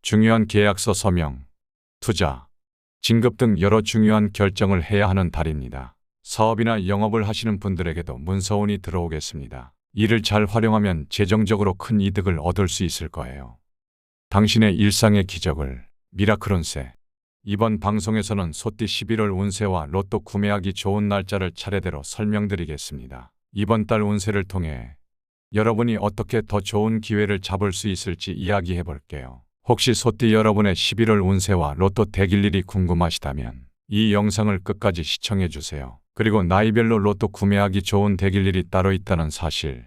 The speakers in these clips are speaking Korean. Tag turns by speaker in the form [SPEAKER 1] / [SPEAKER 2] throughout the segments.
[SPEAKER 1] 중요한 계약서 서명, 투자, 진급 등 여러 중요한 결정을 해야 하는 달입니다. 사업이나 영업을 하시는 분들에게도 문서운이 들어오겠습니다. 이를 잘 활용하면 재정적으로 큰 이득을 얻을 수 있을 거예요. 당신의 일상의 기적을 미라클 운세. 이번 방송에서는 소띠 11월 운세와 로또 구매하기 좋은 날짜를 차례대로 설명드리겠습니다. 이번 달 운세를 통해 여러분이 어떻게 더 좋은 기회를 잡을 수 있을지 이야기해 볼게요. 혹시 소띠 여러분의 11월 운세와 로또 대길 일이 궁금하시다면 이 영상을 끝까지 시청해 주세요. 그리고 나이별로 로또 구매하기 좋은 대길 일이 따로 있다는 사실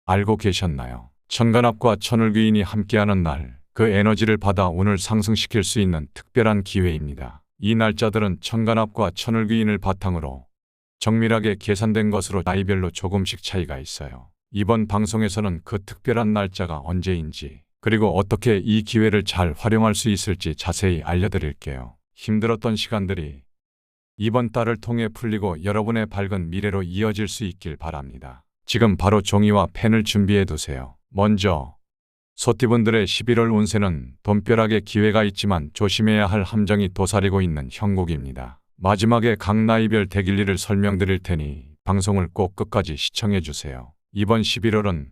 [SPEAKER 1] 알고 계셨나요? 천간합과 천을귀인이 함께하는 날, 그 에너지를 받아 운을 상승시킬 수 있는 특별한 기회입니다. 이 날짜들은 천간합과 천을귀인을 바탕으로 정밀하게 계산된 것으로 나이별로 조금씩 차이가 있어요. 이번 방송에서는 그 특별한 날짜가 언제인지, 그리고 어떻게 이 기회를 잘 활용할 수 있을지 자세히 알려드릴게요. 힘들었던 시간들이 이번 달을 통해 풀리고 여러분의 밝은 미래로 이어질 수 있길 바랍니다. 지금 바로 종이와 펜을 준비해 두세요. 먼저 소띠분들의 11월 운세는 돈벼락의 기회가 있지만 조심해야 할 함정이 도사리고 있는 형국입니다. 마지막에 각 나이별 대길리를 설명드릴 테니 방송을 꼭 끝까지 시청해 주세요. 이번 11월은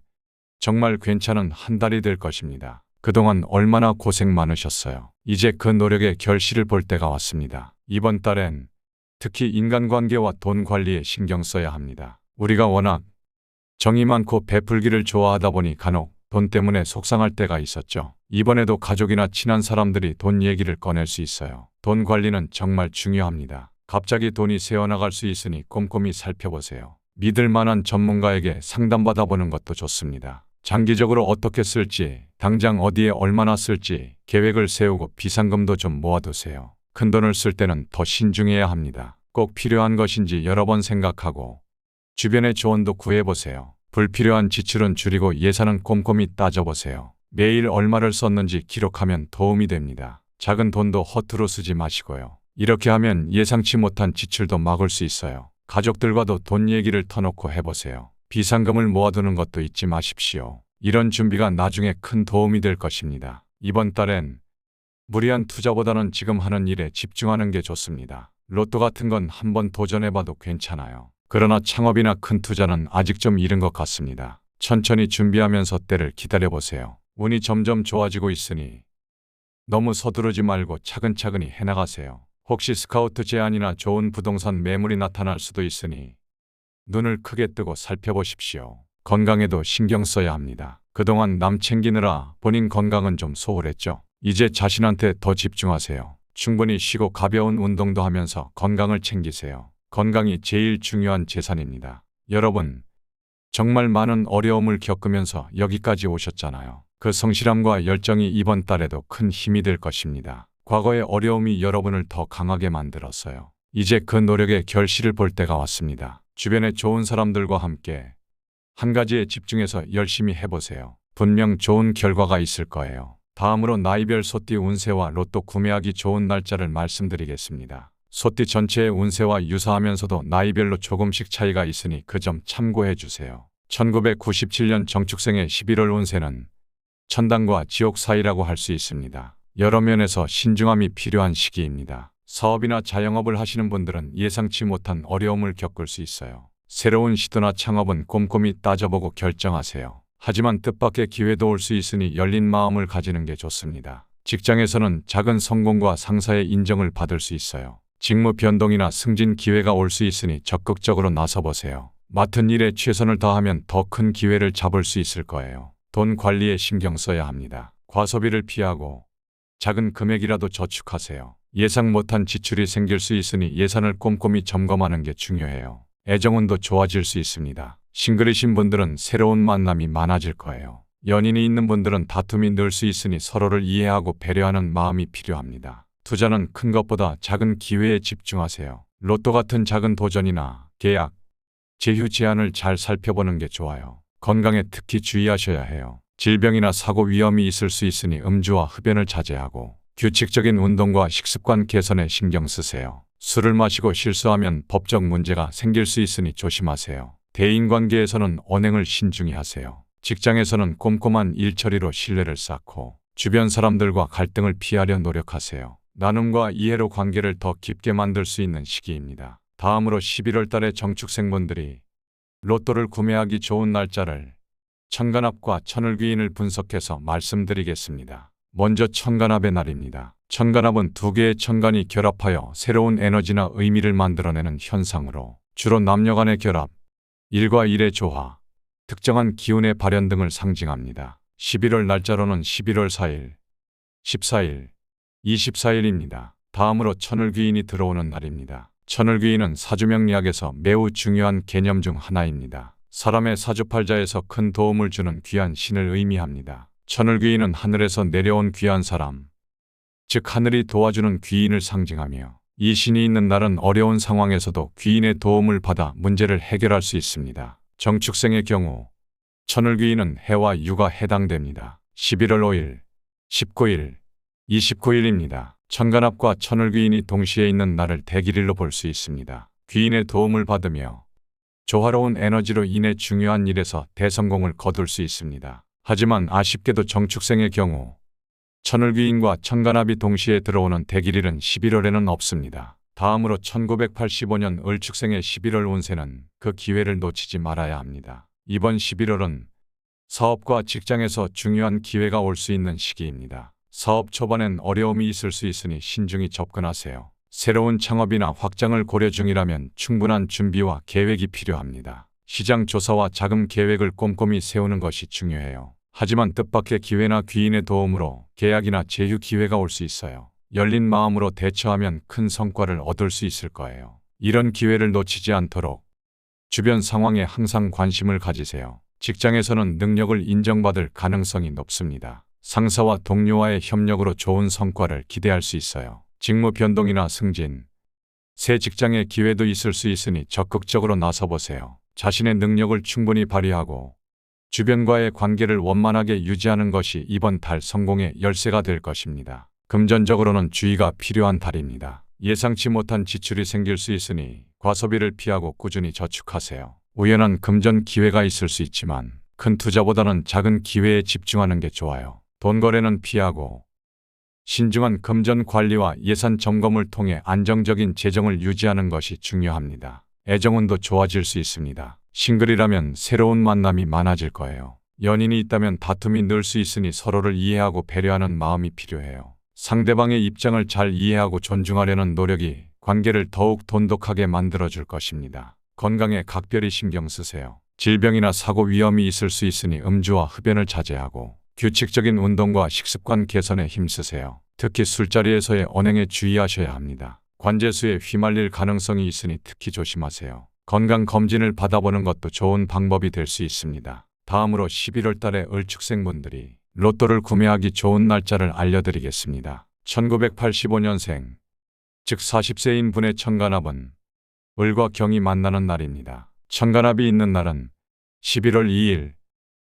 [SPEAKER 1] 정말 괜찮은 한 달이 될 것입니다. 그동안 얼마나 고생 많으셨어요. 이제 그 노력의 결실을 볼 때가 왔습니다. 이번 달엔 특히 인간관계와 돈 관리에 신경 써야 합니다. 우리가 워낙 정이 많고 베풀기를 좋아하다 보니 간혹 돈 때문에 속상할 때가 있었죠. 이번에도 가족이나 친한 사람들이 돈 얘기를 꺼낼 수 있어요. 돈 관리는 정말 중요합니다. 갑자기 돈이 새어나갈 수 있으니 꼼꼼히 살펴보세요. 믿을 만한 전문가에게 상담받아보는 것도 좋습니다. 장기적으로 어떻게 쓸지, 당장 어디에 얼마나 쓸지 계획을 세우고 비상금도 좀 모아두세요. 큰 돈을 쓸 때는 더 신중해야 합니다. 꼭 필요한 것인지 여러 번 생각하고 주변의 조언도 구해보세요. 불필요한 지출은 줄이고 예산은 꼼꼼히 따져보세요. 매일 얼마를 썼는지 기록하면 도움이 됩니다. 작은 돈도 허투루 쓰지 마시고요. 이렇게 하면 예상치 못한 지출도 막을 수 있어요. 가족들과도 돈 얘기를 터놓고 해보세요. 비상금을 모아두는 것도 잊지 마십시오. 이런 준비가 나중에 큰 도움이 될 것입니다. 이번 달엔 무리한 투자보다는 지금 하는 일에 집중하는 게 좋습니다. 로또 같은 건 한번 도전해봐도 괜찮아요. 그러나 창업이나 큰 투자는 아직 좀 이른 것 같습니다. 천천히 준비하면서 때를 기다려보세요. 운이 점점 좋아지고 있으니 너무 서두르지 말고 차근차근히 해나가세요. 혹시 스카우트 제안이나 좋은 부동산 매물이 나타날 수도 있으니 눈을 크게 뜨고 살펴보십시오. 건강에도 신경 써야 합니다. 그동안 남 챙기느라 본인 건강은 좀 소홀했죠. 이제 자신한테 더 집중하세요. 충분히 쉬고 가벼운 운동도 하면서 건강을 챙기세요. 건강이 제일 중요한 재산입니다. 여러분, 정말 많은 어려움을 겪으면서 여기까지 오셨잖아요. 그 성실함과 열정이 이번 달에도 큰 힘이 될 것입니다. 과거의 어려움이 여러분을 더 강하게 만들었어요. 이제 그 노력의 결실을 볼 때가 왔습니다. 주변의 좋은 사람들과 함께 한 가지에 집중해서 열심히 해보세요. 분명 좋은 결과가 있을 거예요. 다음으로 나이별 소띠 운세와 로또 구매하기 좋은 날짜를 말씀드리겠습니다. 소띠 전체의 운세와 유사하면서도 나이별로 조금씩 차이가 있으니 그 점 참고해 주세요. 1997년 정축생의 11월 운세는 천당과 지옥 사이라고 할 수 있습니다. 여러 면에서 신중함이 필요한 시기입니다. 사업이나 자영업을 하시는 분들은 예상치 못한 어려움을 겪을 수 있어요. 새로운 시도나 창업은 꼼꼼히 따져보고 결정하세요. 하지만 뜻밖의 기회도 올 수 있으니 열린 마음을 가지는 게 좋습니다. 직장에서는 작은 성공과 상사의 인정을 받을 수 있어요. 직무 변동이나 승진 기회가 올 수 있으니 적극적으로 나서보세요. 맡은 일에 최선을 다하면 더 큰 기회를 잡을 수 있을 거예요. 돈 관리에 신경 써야 합니다. 과소비를 피하고 작은 금액이라도 저축하세요. 예상 못한 지출이 생길 수 있으니 예산을 꼼꼼히 점검하는 게 중요해요. 애정운도 좋아질 수 있습니다. 싱글이신 분들은 새로운 만남이 많아질 거예요. 연인이 있는 분들은 다툼이 늘 수 있으니 서로를 이해하고 배려하는 마음이 필요합니다. 투자는 큰 것보다 작은 기회에 집중하세요. 로또 같은 작은 도전이나 계약, 제휴 제안을 잘 살펴보는 게 좋아요. 건강에 특히 주의하셔야 해요. 질병이나 사고 위험이 있을 수 있으니 음주와 흡연을 자제하고 규칙적인 운동과 식습관 개선에 신경 쓰세요. 술을 마시고 실수하면 법적 문제가 생길 수 있으니 조심하세요. 대인관계에서는 언행을 신중히 하세요. 직장에서는 꼼꼼한 일 처리로 신뢰를 쌓고 주변 사람들과 갈등을 피하려 노력하세요. 나눔과 이해로 관계를 더 깊게 만들 수 있는 시기입니다. 다음으로 11월 달에 정축생분들이 로또를 구매하기 좋은 날짜를 천간합과 천을귀인을 분석해서 말씀드리겠습니다. 먼저 천간합의 날입니다. 천간합은 두 개의 천간이 결합하여 새로운 에너지나 의미를 만들어내는 현상으로 주로 남녀 간의 결합, 일과 일의 조화, 특정한 기운의 발현 등을 상징합니다. 11월 날짜로는 11월 4일, 14일, 24일입니다. 다음으로 천을귀인이 들어오는 날입니다. 천을귀인은 사주명리학에서 매우 중요한 개념 중 하나입니다. 사람의 사주팔자에서 큰 도움을 주는 귀한 신을 의미합니다. 천을귀인은 하늘에서 내려온 귀한 사람, 즉 하늘이 도와주는 귀인을 상징하며 이 신이 있는 날은 어려운 상황에서도 귀인의 도움을 받아 문제를 해결할 수 있습니다. 정축생의 경우 천을귀인은 해와 유가 해당됩니다. 11월 5일, 19일, 29일입니다. 천간합과 천을귀인이 동시에 있는 날을 대길일로 볼 수 있습니다. 귀인의 도움을 받으며 조화로운 에너지로 인해 중요한 일에서 대성공을 거둘 수 있습니다. 하지만 아쉽게도 정축생의 경우 천을귀인과 천간합이 동시에 들어오는 대길일은 11월에는 없습니다. 다음으로 1985년 을축생의 11월 운세는 그 기회를 놓치지 말아야 합니다. 이번 11월은 사업과 직장에서 중요한 기회가 올 수 있는 시기입니다. 사업 초반엔 어려움이 있을 수 있으니 신중히 접근하세요. 새로운 창업이나 확장을 고려 중이라면 충분한 준비와 계획이 필요합니다. 시장 조사와 자금 계획을 꼼꼼히 세우는 것이 중요해요. 하지만 뜻밖의 기회나 귀인의 도움으로 계약이나 제휴 기회가 올 수 있어요. 열린 마음으로 대처하면 큰 성과를 얻을 수 있을 거예요. 이런 기회를 놓치지 않도록 주변 상황에 항상 관심을 가지세요. 직장에서는 능력을 인정받을 가능성이 높습니다. 상사와 동료와의 협력으로 좋은 성과를 기대할 수 있어요. 직무 변동이나 승진, 새 직장의 기회도 있을 수 있으니 적극적으로 나서보세요. 자신의 능력을 충분히 발휘하고 주변과의 관계를 원만하게 유지하는 것이 이번 달 성공의 열쇠가 될 것입니다. 금전적으로는 주의가 필요한 달입니다. 예상치 못한 지출이 생길 수 있으니 과소비를 피하고 꾸준히 저축하세요. 우연한 금전 기회가 있을 수 있지만 큰 투자보다는 작은 기회에 집중하는 게 좋아요. 돈 거래는 피하고 신중한 금전 관리와 예산 점검을 통해 안정적인 재정을 유지하는 것이 중요합니다. 애정운도 좋아질 수 있습니다. 싱글이라면 새로운 만남이 많아질 거예요. 연인이 있다면 다툼이 늘 수 있으니 서로를 이해하고 배려하는 마음이 필요해요. 상대방의 입장을 잘 이해하고 존중하려는 노력이 관계를 더욱 돈독하게 만들어줄 것입니다. 건강에 각별히 신경 쓰세요. 질병이나 사고 위험이 있을 수 있으니 음주와 흡연을 자제하고 규칙적인 운동과 식습관 개선에 힘쓰세요. 특히 술자리에서의 언행에 주의하셔야 합니다. 관제수에 휘말릴 가능성이 있으니 특히 조심하세요. 건강검진을 받아보는 것도 좋은 방법이 될 수 있습니다. 다음으로 11월 달에 을축생분들이 로또를 구매하기 좋은 날짜를 알려드리겠습니다. 1985년생, 즉 40세인 분의 천간합은 을과 경이 만나는 날입니다. 천간합이 있는 날은 11월 2일,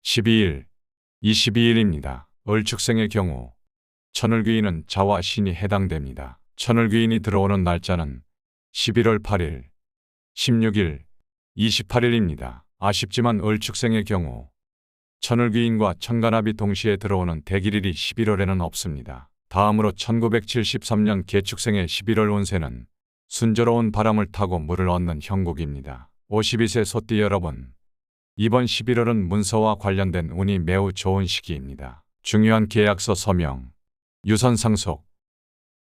[SPEAKER 1] 12일, 22일입니다. 을축생의 경우 천을귀인은 자와 신이 해당됩니다. 천을귀인이 들어오는 날짜는 11월 8일, 16일, 28일입니다. 아쉽지만 을축생의 경우 천을귀인과 천간합이 동시에 들어오는 대길일이 11월에는 없습니다. 다음으로 1973년 개축생의 11월 운세는 순조로운 바람을 타고 물을 얻는 형국입니다. 52세 소띠 여러분, 이번 11월은 문서와 관련된 운이 매우 좋은 시기입니다. 중요한 계약서 서명, 유선 상속,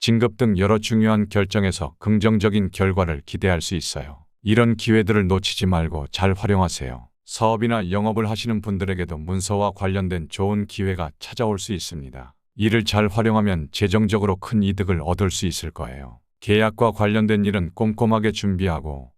[SPEAKER 1] 진급 등 여러 중요한 결정에서 긍정적인 결과를 기대할 수 있어요. 이런 기회들을 놓치지 말고 잘 활용하세요. 사업이나 영업을 하시는 분들에게도 문서와 관련된 좋은 기회가 찾아올 수 있습니다. 이를 잘 활용하면 재정적으로 큰 이득을 얻을 수 있을 거예요. 계약과 관련된 일은 꼼꼼하게 준비하고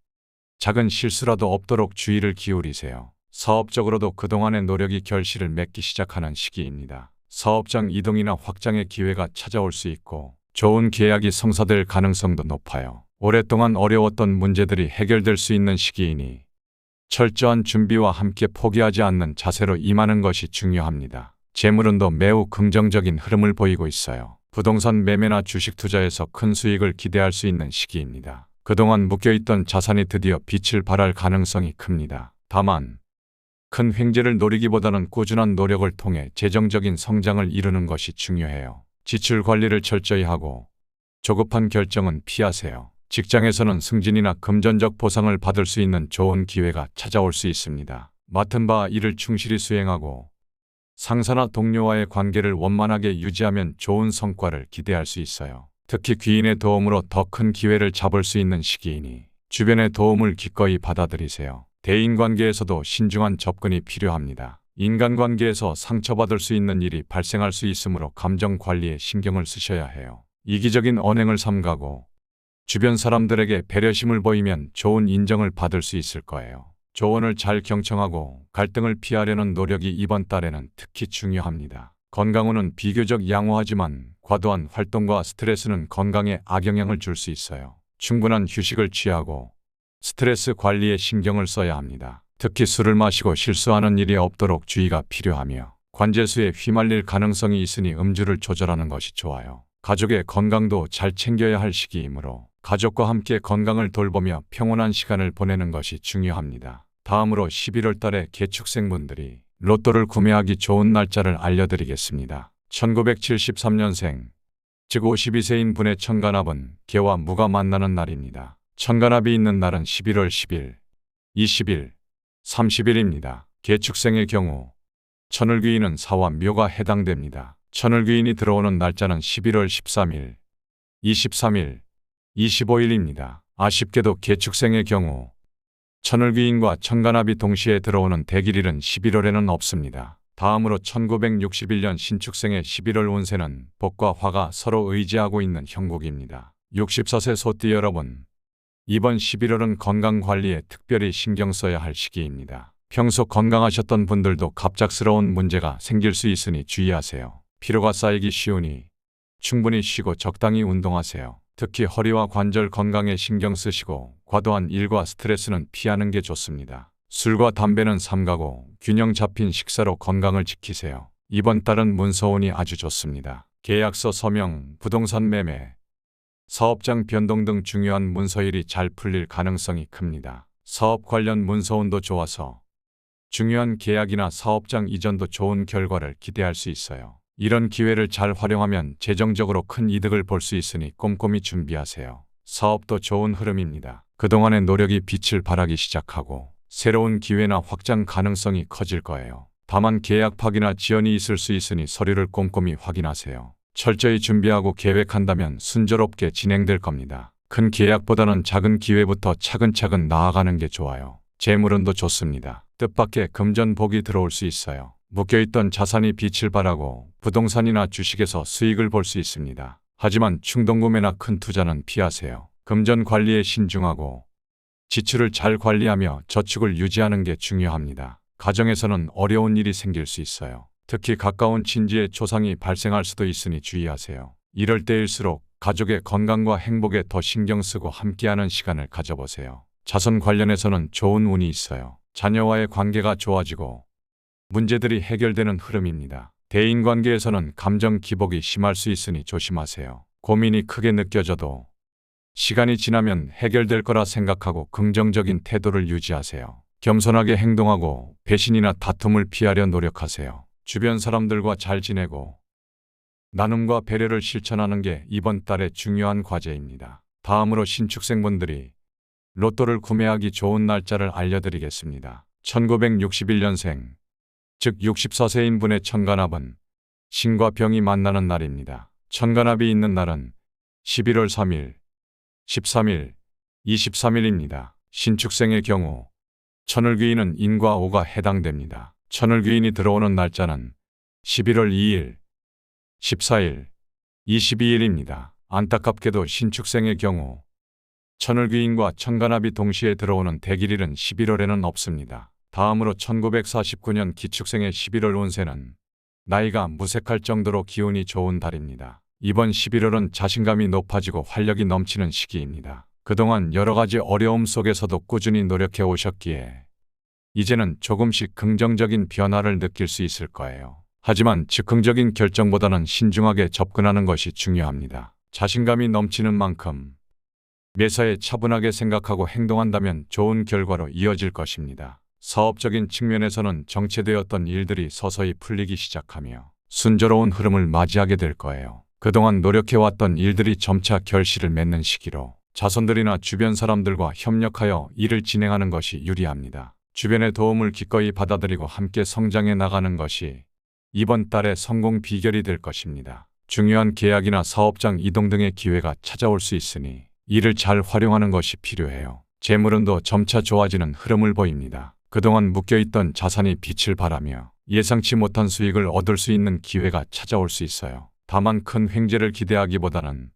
[SPEAKER 1] 작은 실수라도 없도록 주의를 기울이세요. 사업적으로도 그동안의 노력이 결실을 맺기 시작하는 시기입니다. 사업장 이동이나 확장의 기회가 찾아올 수 있고 좋은 계약이 성사될 가능성도 높아요. 오랫동안 어려웠던 문제들이 해결될 수 있는 시기이니 철저한 준비와 함께 포기하지 않는 자세로 임하는 것이 중요합니다. 재물운도 매우 긍정적인 흐름을 보이고 있어요. 부동산 매매나 주식 투자에서 큰 수익을 기대할 수 있는 시기입니다. 그동안 묶여있던 자산이 드디어 빛을 발할 가능성이 큽니다. 다만 큰 횡재를 노리기보다는 꾸준한 노력을 통해 재정적인 성장을 이루는 것이 중요해요. 지출 관리를 철저히 하고 조급한 결정은 피하세요. 직장에서는 승진이나 금전적 보상을 받을 수 있는 좋은 기회가 찾아올 수 있습니다. 맡은 바 일을 충실히 수행하고 상사나 동료와의 관계를 원만하게 유지하면 좋은 성과를 기대할 수 있어요. 특히 귀인의 도움으로 더 큰 기회를 잡을 수 있는 시기이니 주변의 도움을 기꺼이 받아들이세요. 대인관계에서도 신중한 접근이 필요합니다. 인간관계에서 상처받을 수 있는 일이 발생할 수 있으므로 감정 관리에 신경을 쓰셔야 해요. 이기적인 언행을 삼가고 주변 사람들에게 배려심을 보이면 좋은 인정을 받을 수 있을 거예요. 조언을 잘 경청하고 갈등을 피하려는 노력이 이번 달에는 특히 중요합니다. 건강운은 비교적 양호하지만 과도한 활동과 스트레스는 건강에 악영향을 줄 수 있어요. 충분한 휴식을 취하고 스트레스 관리에 신경을 써야 합니다. 특히 술을 마시고 실수하는 일이 없도록 주의가 필요하며 관제수에 휘말릴 가능성이 있으니 음주를 조절하는 것이 좋아요. 가족의 건강도 잘 챙겨야 할 시기이므로 가족과 함께 건강을 돌보며 평온한 시간을 보내는 것이 중요합니다. 다음으로 11월 달에 개축생분들이 로또를 구매하기 좋은 날짜를 알려드리겠습니다. 1973년생, 즉 52세인 분의 천간합은 개와 무가 만나는 날입니다. 천간합이 있는 날은 11월 10일, 20일, 30일입니다. 개축생의 경우 천을귀인은 사와 묘가 해당됩니다. 천을귀인이 들어오는 날짜는 11월 13일, 23일, 25일입니다. 아쉽게도 개축생의 경우 천을귀인과 천간합이 동시에 들어오는 대길일은 11월에는 없습니다. 다음으로 1961년 신축생의 11월 운세는 복과 화가 서로 의지하고 있는 형국입니다. 64세 소띠 여러분, 이번 11월은 건강관리에 특별히 신경 써야 할 시기입니다. 평소 건강하셨던 분들도 갑작스러운 문제가 생길 수 있으니 주의하세요. 피로가 쌓이기 쉬우니 충분히 쉬고 적당히 운동하세요. 특히 허리와 관절 건강에 신경 쓰시고 과도한 일과 스트레스는 피하는 게 좋습니다. 술과 담배는 삼가고 균형 잡힌 식사로 건강을 지키세요. 이번 달은 문서운이 아주 좋습니다. 계약서 서명, 부동산 매매, 사업장 변동 등 중요한 문서일이 잘 풀릴 가능성이 큽니다. 사업 관련 문서운도 좋아서 중요한 계약이나 사업장 이전도 좋은 결과를 기대할 수 있어요. 이런 기회를 잘 활용하면 재정적으로 큰 이득을 볼 수 있으니 꼼꼼히 준비하세요. 사업도 좋은 흐름입니다. 그동안의 노력이 빛을 발하기 시작하고 새로운 기회나 확장 가능성이 커질 거예요. 다만 계약 파기나 지연이 있을 수 있으니 서류를 꼼꼼히 확인하세요. 철저히 준비하고 계획한다면 순조롭게 진행될 겁니다. 큰 계약보다는 작은 기회부터 차근차근 나아가는 게 좋아요. 재물운도 좋습니다. 뜻밖의 금전복이 들어올 수 있어요. 묶여있던 자산이 빛을 발하고 부동산이나 주식에서 수익을 볼 수 있습니다. 하지만 충동구매나 큰 투자는 피하세요. 금전 관리에 신중하고 지출을 잘 관리하며 저축을 유지하는 게 중요합니다. 가정에서는 어려운 일이 생길 수 있어요. 특히 가까운 친지의 조상이 발생할 수도 있으니 주의하세요. 이럴 때일수록 가족의 건강과 행복에 더 신경 쓰고 함께하는 시간을 가져보세요. 자손 관련해서는 좋은 운이 있어요. 자녀와의 관계가 좋아지고 문제들이 해결되는 흐름입니다. 대인관계에서는 감정 기복이 심할 수 있으니 조심하세요. 고민이 크게 느껴져도 시간이 지나면 해결될 거라 생각하고 긍정적인 태도를 유지하세요. 겸손하게 행동하고 배신이나 다툼을 피하려 노력하세요. 주변 사람들과 잘 지내고 나눔과 배려를 실천하는 게 이번 달의 중요한 과제입니다. 다음으로 신축생분들이 로또를 구매하기 좋은 날짜를 알려드리겠습니다. 1961년생, 즉 64세인 분의 천간합은 신과 병이 만나는 날입니다. 천간합이 있는 날은 11월 3일, 13일, 23일입니다. 신축생의 경우 천을귀인은 인과 오가 해당됩니다. 천을귀인이 들어오는 날짜는 11월 2일, 14일, 22일입니다. 안타깝게도 신축생의 경우 천을귀인과 천간합이 동시에 들어오는 대길일은 11월에는 없습니다. 다음으로 1949년 기축생의 11월 운세는 나이가 무색할 정도로 기운이 좋은 달입니다. 이번 11월은 자신감이 높아지고 활력이 넘치는 시기입니다. 그동안 여러 가지 어려움 속에서도 꾸준히 노력해 오셨기에 이제는 조금씩 긍정적인 변화를 느낄 수 있을 거예요. 하지만 즉흥적인 결정보다는 신중하게 접근하는 것이 중요합니다. 자신감이 넘치는 만큼 매사에 차분하게 생각하고 행동한다면 좋은 결과로 이어질 것입니다. 사업적인 측면에서는 정체되었던 일들이 서서히 풀리기 시작하며 순조로운 흐름을 맞이하게 될 거예요. 그동안 노력해왔던 일들이 점차 결실을 맺는 시기로 자손들이나 주변 사람들과 협력하여 일을 진행하는 것이 유리합니다. 주변의 도움을 기꺼이 받아들이고 함께 성장해 나가는 것이 이번 달의 성공 비결이 될 것입니다. 중요한 계약이나 사업장 이동 등의 기회가 찾아올 수 있으니 이를 잘 활용하는 것이 필요해요. 재물운도 점차 좋아지는 흐름을 보입니다. 그동안 묶여있던 자산이 빛을 발하며 예상치 못한 수익을 얻을 수 있는 기회가 찾아올 수 있어요. 다만 큰 횡재를 기대하기보다는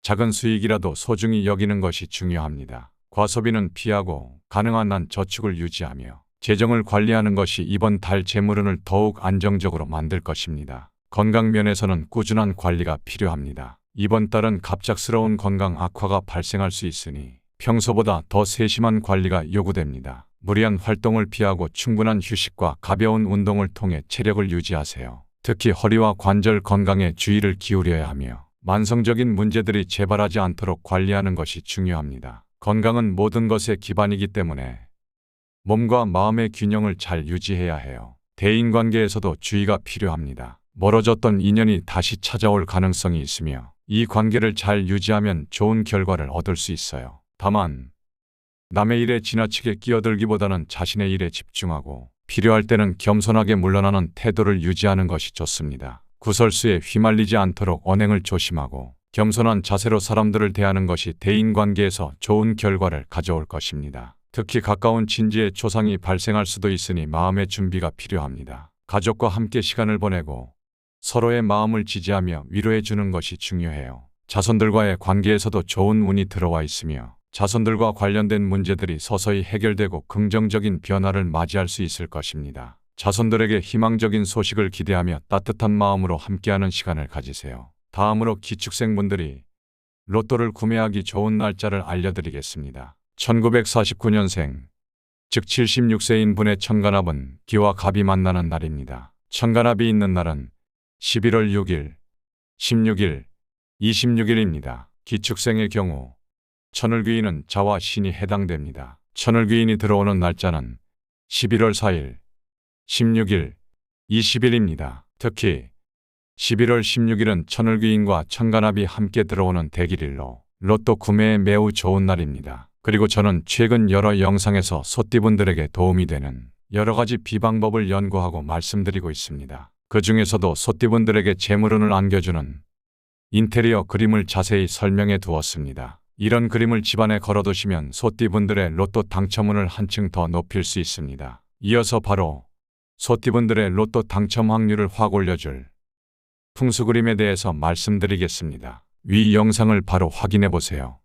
[SPEAKER 1] 작은 수익이라도 소중히 여기는 것이 중요합니다. 과소비는 피하고 가능한 한 저축을 유지하며 재정을 관리하는 것이 이번 달 재물운을 더욱 안정적으로 만들 것입니다. 건강 면에서는 꾸준한 관리가 필요합니다. 이번 달은 갑작스러운 건강 악화가 발생할 수 있으니 평소보다 더 세심한 관리가 요구됩니다. 무리한 활동을 피하고 충분한 휴식과 가벼운 운동을 통해 체력을 유지하세요. 특히 허리와 관절 건강에 주의를 기울여야 하며 만성적인 문제들이 재발하지 않도록 관리하는 것이 중요합니다. 건강은 모든 것의 기반이기 때문에 몸과 마음의 균형을 잘 유지해야 해요. 대인관계에서도 주의가 필요합니다. 멀어졌던 인연이 다시 찾아올 가능성이 있으며 이 관계를 잘 유지하면 좋은 결과를 얻을 수 있어요. 다만 남의 일에 지나치게 끼어들기보다는 자신의 일에 집중하고 필요할 때는 겸손하게 물러나는 태도를 유지하는 것이 좋습니다. 구설수에 휘말리지 않도록 언행을 조심하고 겸손한 자세로 사람들을 대하는 것이 대인관계에서 좋은 결과를 가져올 것입니다. 특히 가까운 친지의 조상이 발생할 수도 있으니 마음의 준비가 필요합니다. 가족과 함께 시간을 보내고 서로의 마음을 지지하며 위로해 주는 것이 중요해요. 자손들과의 관계에서도 좋은 운이 들어와 있으며 자손들과 관련된 문제들이 서서히 해결되고 긍정적인 변화를 맞이할 수 있을 것입니다. 자손들에게 희망적인 소식을 기대하며 따뜻한 마음으로 함께하는 시간을 가지세요. 다음으로 기축생분들이 로또를 구매하기 좋은 날짜를 알려드리겠습니다. 1949년생, 즉 76세인 분의 천간합은 기와 갑이 만나는 날입니다. 천간합이 있는 날은 11월 6일, 16일, 26일입니다. 기축생의 경우 천을귀인은 자와 신이 해당됩니다. 천을귀인이 들어오는 날짜는 11월 4일, 16일, 20일입니다. 특히 11월 16일은 천을귀인과 천간합이 함께 들어오는 대길일로 로또 구매에 매우 좋은 날입니다. 그리고 저는 최근 여러 영상에서 소띠분들에게 도움이 되는 여러 가지 비방법을 연구하고 말씀드리고 있습니다. 그 중에서도 소띠분들에게 재물운을 안겨주는 인테리어 그림을 자세히 설명해 두었습니다. 이런 그림을 집안에 걸어두시면 소띠분들의 로또 당첨운을 한층 더 높일 수 있습니다. 이어서 바로 소띠분들의 로또 당첨 확률을 확 올려줄 풍수 그림에 대해서 말씀드리겠습니다. 위 영상을 바로 확인해 보세요.